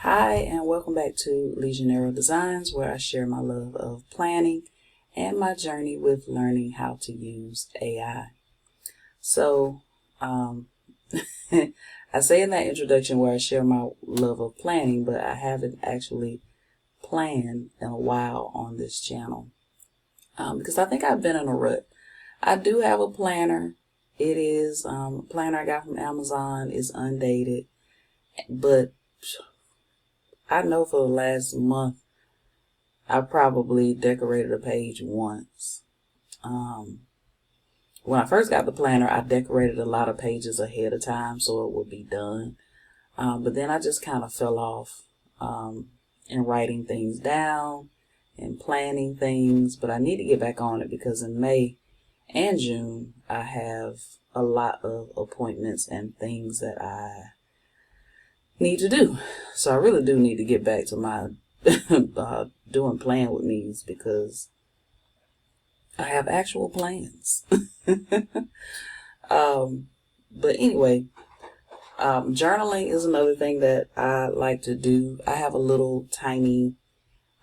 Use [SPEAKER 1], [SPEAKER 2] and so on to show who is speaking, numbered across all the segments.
[SPEAKER 1] Hi, and welcome back to Legionnaire Designs, where I share my love of planning and my journey with learning how to use AI. So, I say in that introduction where I share my love of planning, but I haven't actually planned in a while on this channel because I think I've been in a rut. I do have a planner. It is a planner I got from Amazon. It's undated, but I know for the last month I probably decorated a page once. When I first got the planner, I decorated a lot of pages ahead of time so it would be done. But then I just kind of fell off in writing things down and planning things. But I need to get back on it because in May and June, I have a lot of appointments and things that I need to do. So I really do need to get back to my doing plan with me's because I have actual plans. But anyway, journaling is another thing that I like to do. I have a little tiny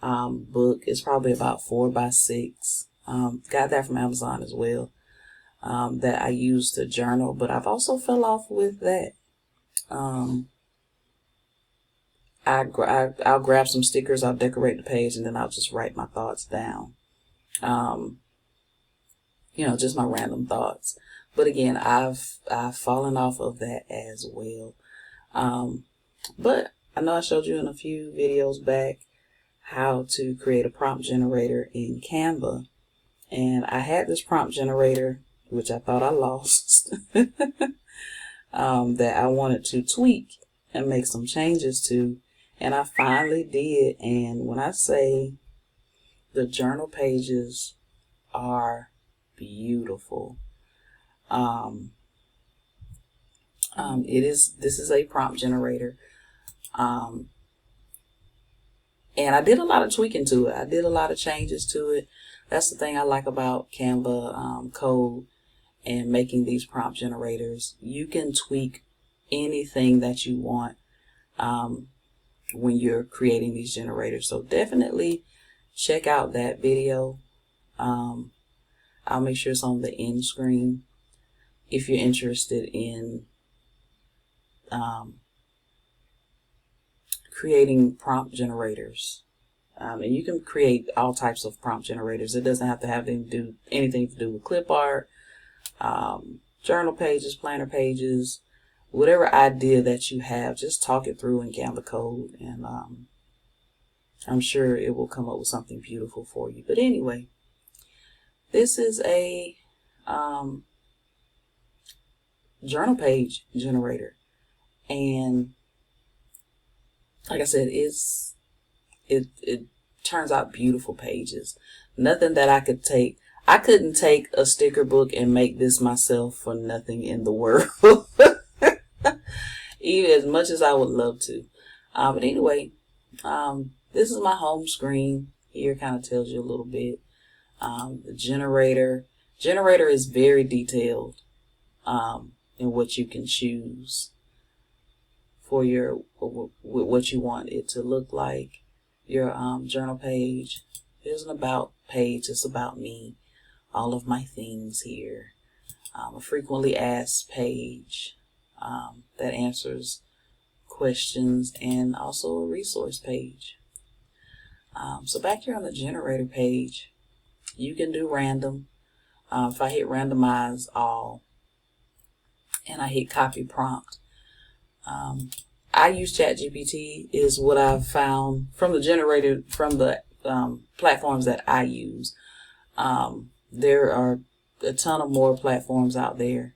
[SPEAKER 1] book. It's probably about 4x6. Got that from Amazon as well. That I use to journal, but I've also fell off with that. I'll grab some stickers, I'll decorate the page, and then I'll just write my thoughts down. Just my random thoughts. But again, I've fallen off of that as well. But I know I showed you in a few videos back how to create a prompt generator in Canva. And I had this prompt generator, which I thought I lost, that I wanted to tweak and make some changes to. And I finally did. And when I say the journal pages are beautiful, this is a prompt generator. And I did a lot of tweaking to it. I did a lot of changes to it. That's the thing I like about Canva Code and making these prompt generators. You can tweak anything that you want when you're creating these generators. So definitely check out that video. I'll make sure it's on the end screen if you're interested in creating prompt generators. And you can create all types of prompt generators. It doesn't have to have anything to do with clip art, journal pages, planner pages, whatever idea that you have. Just talk it through in Canva Code, and I'm sure it will come up with something beautiful for you. But anyway, this is a journal page generator, and like I said, it turns out beautiful pages. Nothing that I couldn't take a sticker book and make this myself for nothing in the world. Even as much as I would love to. But anyway, this is my home screen. Here kind of tells you a little bit. The generator is very detailed in what you can choose for what you want it to look like. Your journal page. There's an about page. It's about me. All of my things here. A frequently asked page that answers questions, and also a resource page. So back here on the generator page, you can do random. If I hit randomize all and I hit copy prompt, I use ChatGPT is what I've found from the generator, from the platforms that I use. There are a ton of more platforms out there.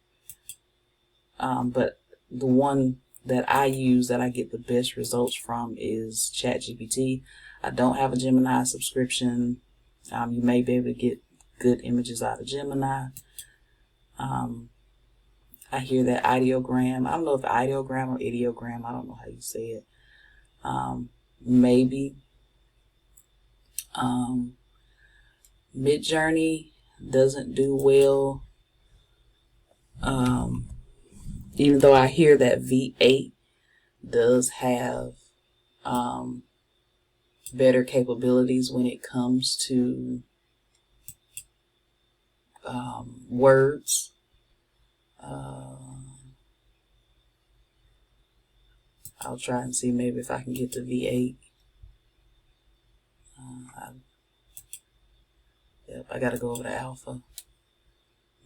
[SPEAKER 1] But the one that I use that I get the best results from is ChatGPT. I don't have a Gemini subscription. You may be able to get good images out of Gemini. I hear that Ideogram. I don't know if Ideogram or Ideogram. I don't know how you say it. Maybe. Midjourney doesn't do well. Even though I hear that V8 does have better capabilities when it comes to words. I'll try and see maybe if I can get to V8. Yep, I gotta go over to Alpha,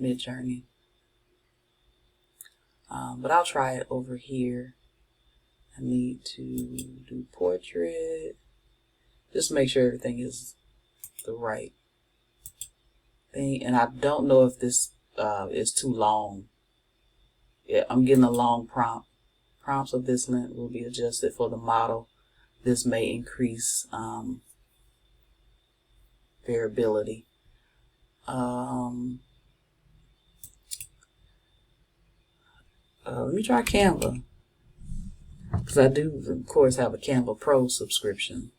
[SPEAKER 1] Midjourney. But I'll try it over here. I need to do portrait. Just make sure everything is the right thing. And I don't know if this is too long. Yeah, I'm getting a long prompt. Prompts of this length will be adjusted for the model. This may increase variability. Let me try Canva, because I do, of course, have a Canva Pro subscription.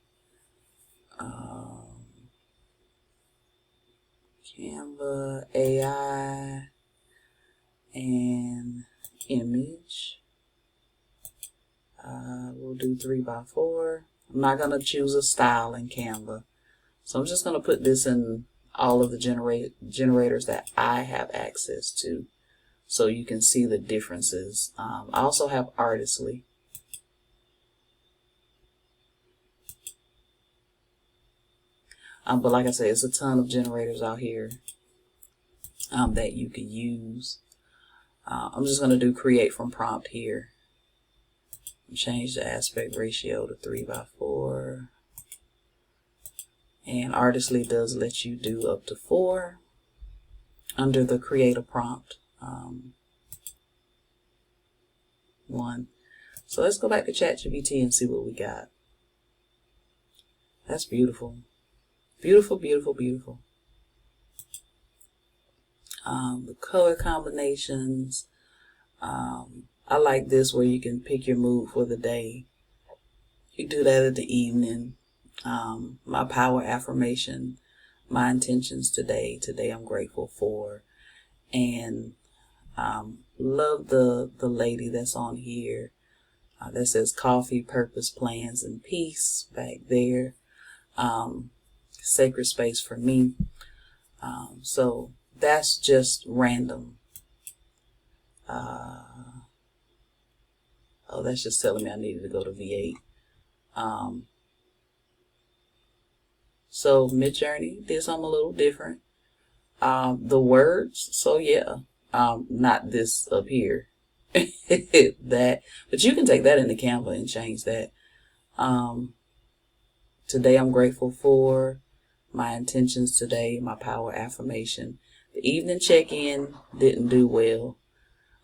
[SPEAKER 1] Canva AI and image. We'll do 3x4. I'm not going to choose a style in Canva. So I'm just going to put this in all of the generators that I have access to, so you can see the differences. I also have Artistly. But like I said, it's a ton of generators out here that you can use. I'm just going to do create from prompt here. Change the aspect ratio to 3x4. And Artistly does let you do up to 4 under the create a prompt 1. So let's go back to ChatGPT and see what we got. That's beautiful. Beautiful, beautiful, beautiful. The color combinations. I like this where you can pick your mood for the day. You do that in the evening. My power affirmation, my intentions today. Today I'm grateful for. And love the lady that's on here that says coffee, purpose, plans, and peace back there. Sacred space for me. So that's just random. Oh, that's just telling me I needed to go to V8. So Midjourney did something a little different. The words, so yeah, not this up here. That, but you can take that into Canva and change that. Today I'm grateful for. My intentions today, my power affirmation. The evening check-in didn't do well.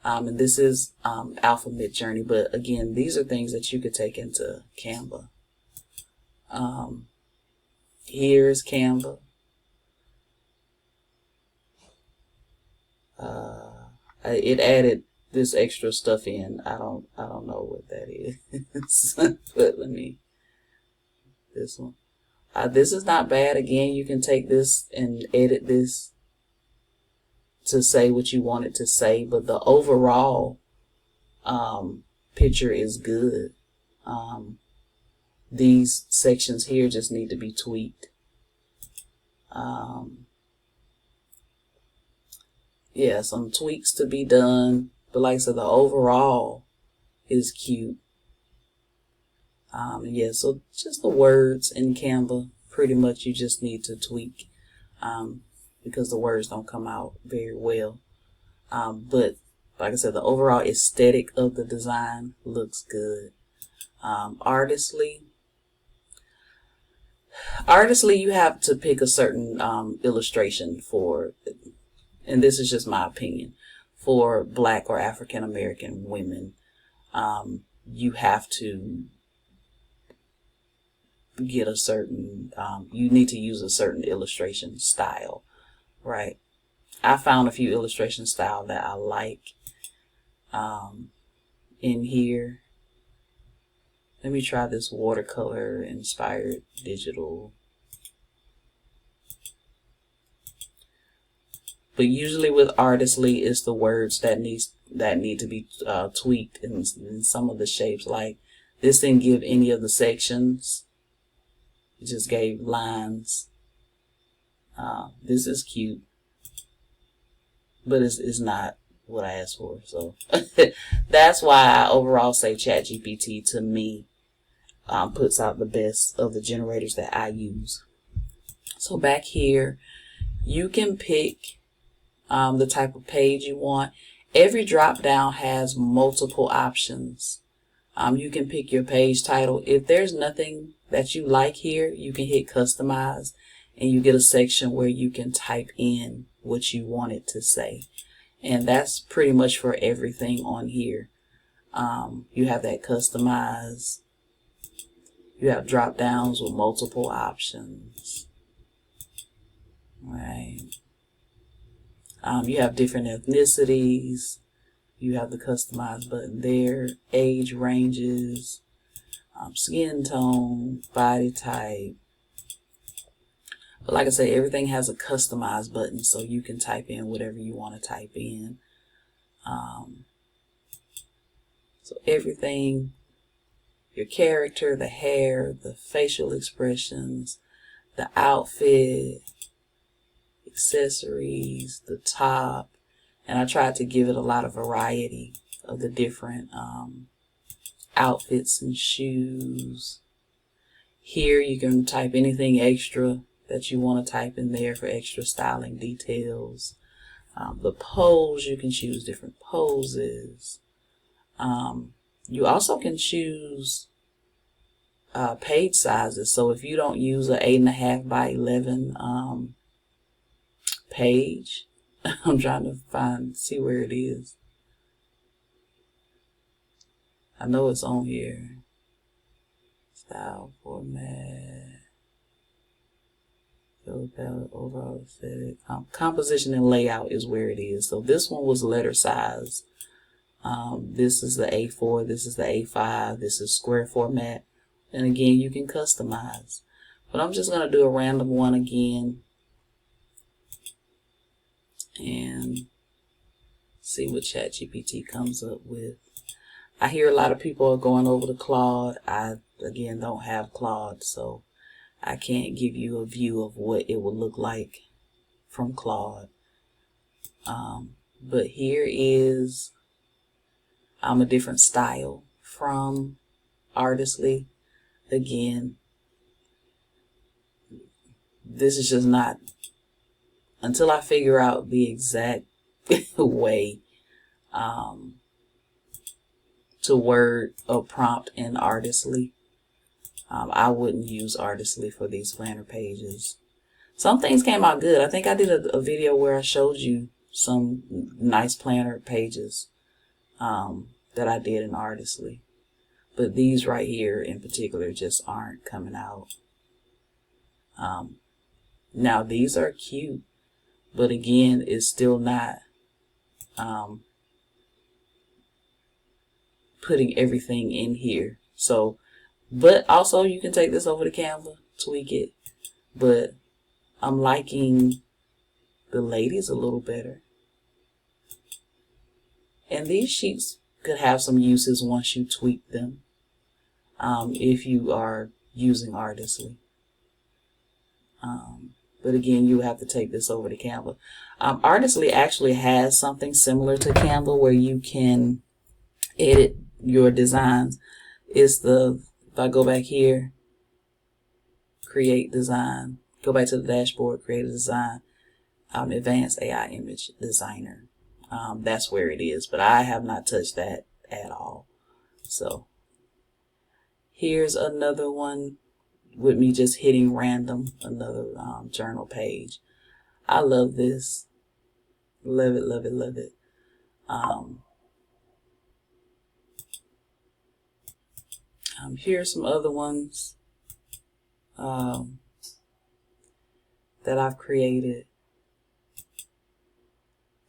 [SPEAKER 1] And this is Alpha Midjourney, but again, these are things that you could take into Canva. Here's Canva. It added this extra stuff in. I don't know what that is. But let me, this one. This is not bad. Again, you can take this and edit this to say what you want it to say, but the overall picture is good. These sections here just need to be tweaked. Yeah, some tweaks to be done, but like I said, the overall is cute. Yeah, so just the words in Canva, pretty much you just need to tweak because the words don't come out very well. But like I said, the overall aesthetic of the design looks good. Artistly, you have to pick a certain illustration for, and this is just my opinion, for Black or African American women. You have to get a certain, you need to use a certain illustration style, right? I found a few illustration style that I like in here. Let me try this watercolor inspired digital. But usually with Artistly, it's the words that need to be tweaked in some of the shapes. Like This didn't give any of the sections. It just gave lines. This is cute, but it's not what I asked for. So that's why I overall say ChatGPT to me puts out the best of the generators that I use. So back here, you can pick the type of page you want. Every drop down has multiple options. You can pick your page title. If there's nothing that you like here, you can hit customize and you get a section where you can type in what you want it to say. And that's pretty much for everything on here. You have that customize. You have drop downs with multiple options. Right. You have different ethnicities. You have the customize button there. Age ranges, skin tone, body type. But like I said, everything has a customize button, so you can type in whatever you want to type in. So everything, your character, the hair, the facial expressions, the outfit, accessories, the top, and I tried to give it a lot of variety of the different outfits and shoes. Here you can type anything extra that you want to type in there for extra styling details. The pose, you can choose different poses. You also can choose page sizes. So if you don't use an 8.5 by 11 page, I'm trying to see where it is. I know it's on here. Style, format, overall aesthetic. Composition and layout is where it is. So this one was letter size. This is the A4, this is the A5, this is square format. And again, you can customize. But I'm just going to do a random one again and see what ChatGPT comes up with. I hear a lot of people are going over to Claude. I, again, don't have Claude, so I can't give you a view of what it would look like from Claude. But here is a different style from Artistly. Again, this is just not, until I figure out the exact way to word a prompt in Artistly. I wouldn't use Artistly for these planner pages. Some things came out good. I think I did a video where I showed you some nice planner pages that I did in Artistly. But these right here in particular just aren't coming out. Now these are cute, but again, it's still not putting everything in here. So, but also you can take this over to Canva, tweak it. But I'm liking the ladies a little better. And these sheets could have some uses once you tweak them, if you are using Artistly. But again, you have to take this over to Canva. Artistly actually has something similar to Canva where you can edit your designs. It's the, if I go back here, create design, go back to the dashboard, create a design, advanced AI image designer. That's where it is, but I have not touched that at all. So here's another one with me just hitting random, another journal page. I love this. Love it, love it, love it. Here's some other ones that I've created.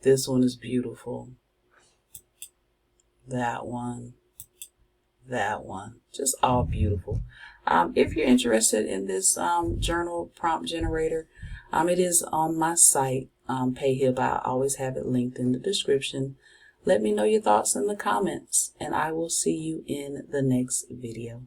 [SPEAKER 1] This one is beautiful. That one. Just all beautiful. If you're interested in this journal prompt generator, it is on my site, PayHip. I always have it linked in the description. Let me know your thoughts in the comments, and I will see you in the next video.